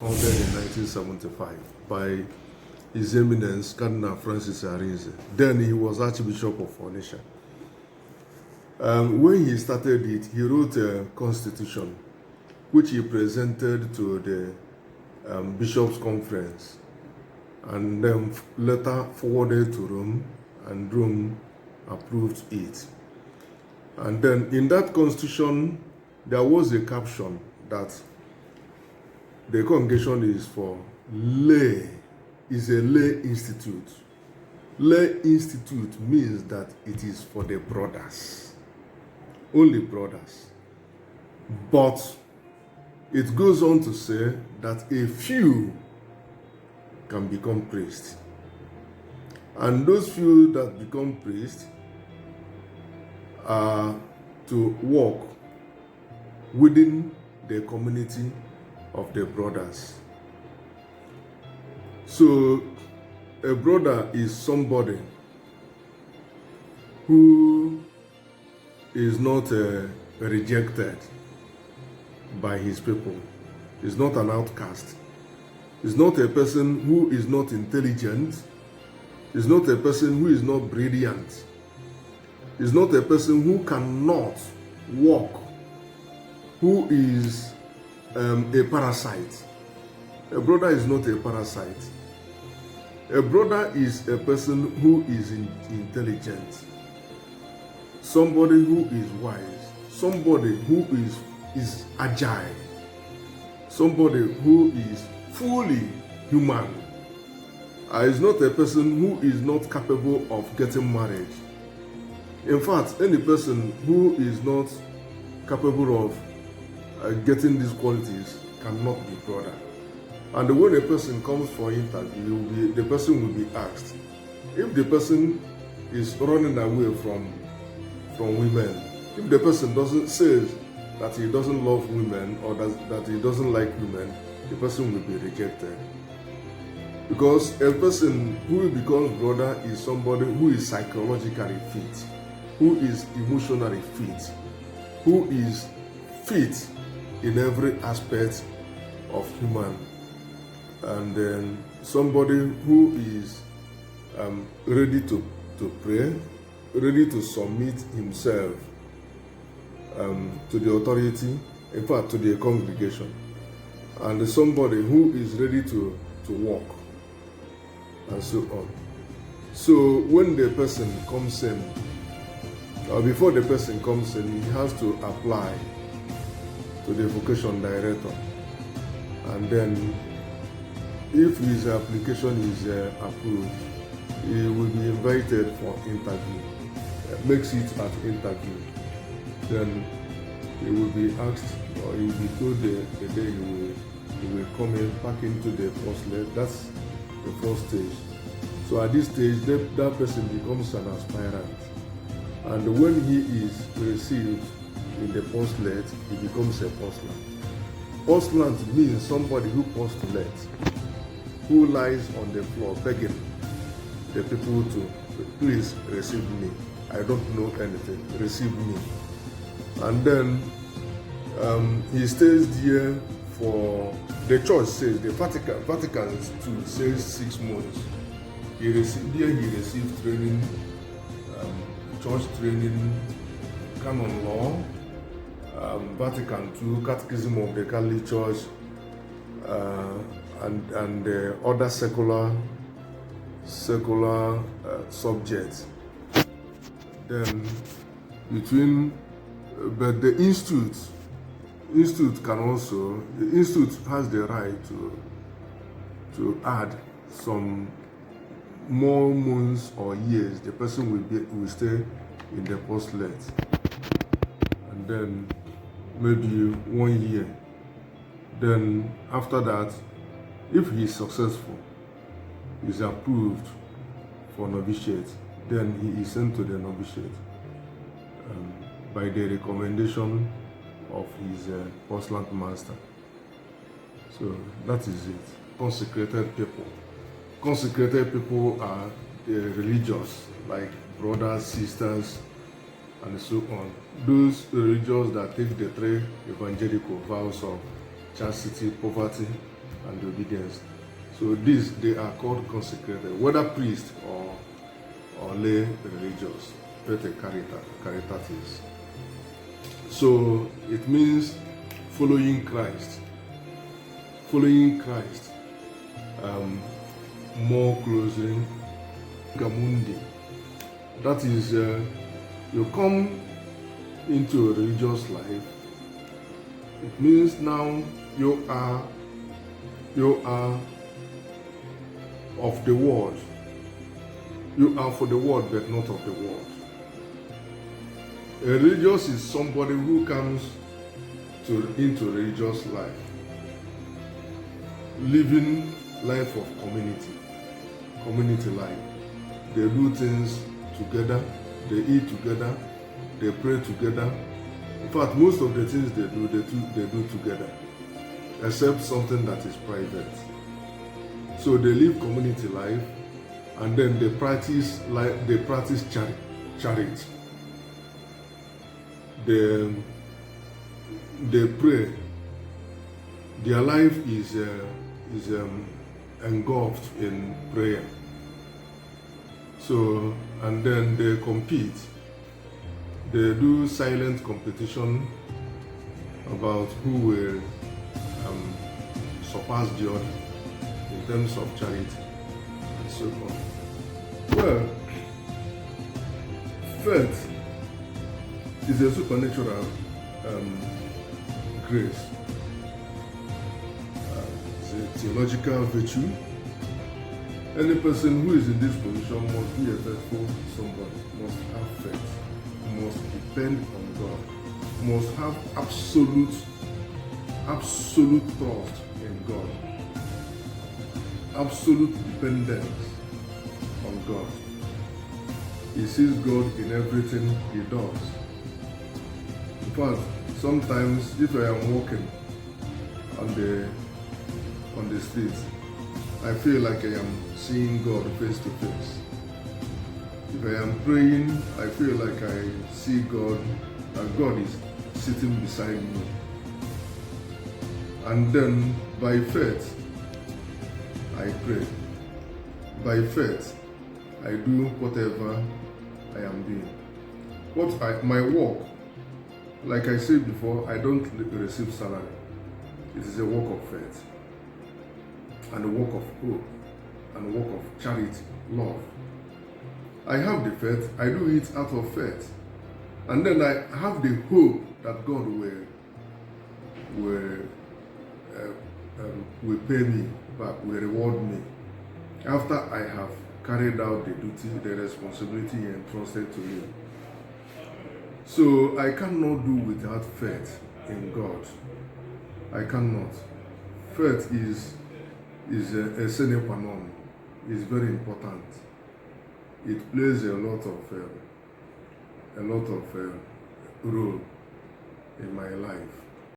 founded in 1975 by His Eminence Cardinal Francis Arinze. Then he was Archbishop of Onitsha. When he started it, he wrote a constitution which he presented to the Bishops' Conference and then later forwarded to Rome, and Rome approved it. And then in that constitution, there was a caption that the congregation is for lay, is a lay institute. Lay institute means that it is for the brothers, only brothers. But it goes on to say that a few can become priests. And those few that become priests are to walk within the community of the brothers. So a brother is somebody who is not rejected by his people, is not an outcast, is not a person who is not intelligent, is not a person who is not brilliant, is not a person who cannot walk, who is a parasite. A brother is not a parasite. A brother is a person who is intelligent, somebody who is wise, somebody who is agile, somebody who is fully human. Is not a person who is not capable of getting married. In fact, any person who is not capable of getting these qualities cannot be brother. And when a person comes for interview, the person will be asked if the person is running away from women, if the person doesn't say that he doesn't love women or that he doesn't like women, the person will be rejected. Because a person who becomes brother is somebody who is psychologically fit, who is emotionally fit, who is fit in every aspect of human, and then somebody who is ready to pray, ready to submit himself to the authority, in fact to the congregation, and somebody who is ready to walk, and so on. So when the person comes in, or before the person comes in, he has to apply to the vocation director, and then if his application is approved, he will be invited for interview, makes it at interview, then he will be asked, or he will be told the day he will come in, back into the postlet. That's the first stage. So at this stage, that person becomes an aspirant, and when he is received in the postlet, he becomes a postulant. Postulant means somebody who postulates, who lies on the floor begging the people to please receive me. I don't know anything, receive me. And then he stays there for, the church says, the Vatican II says 6 months. He received training, church training, canon law, Vatican II, Catechism of the Catholic Church, and other secular subjects. Then but the institute can also, the institute has the right to add some more months or years. The person will stay in the postlet, and then maybe 1 year. Then after that, if he is successful, is approved for novitiate, then he is sent to the novitiate by the recommendation of his postulant master. So that is it. Consecrated people. Consecrated people are religious, like brothers, sisters, and so on. Those religious that take the 3 evangelical vows of chastity, poverty, and the obedience. So these, they are called consecrated, whether priest or lay religious, caritatis. So it means following Christ more closely. Gamundi. That is, you come into a religious life. It means now you are of the world. You are for the world, but not of the world. A religious is somebody who comes into religious life, living life of community life. They do things together, they eat together, they pray together. In fact, most of the things they do together, except something that is private. So they live community life, and then they practice charity. They pray. Their life is engulfed in prayer. So, and then they compete. They do silent competition about who will surpass the other in terms of charity and so on. Well, faith is a supernatural grace. It's a theological virtue. Any person who is in this position must be a faithful somebody, must have faith, must depend on God, must have absolute trust in God, absolute dependence on God. He sees God in everything he does. In fact, sometimes if I am walking on the streets, I feel like I am seeing God face to face. If I am praying, I feel like I see God, that God is sitting beside me. And then by faith, I pray. By faith, I do whatever I am doing. My work, like I said before, I don't receive salary. It is a work of faith, and a work of hope, and a work of charity, love. I have the faith, I do it out of faith. And then I have the hope that God will pay me back, will reward me after I have carried out the duty, the responsibility entrusted to me. So I cannot do without faith in God. I cannot. Faith is a sine qua non. It's very important. It plays a lot of role in my life.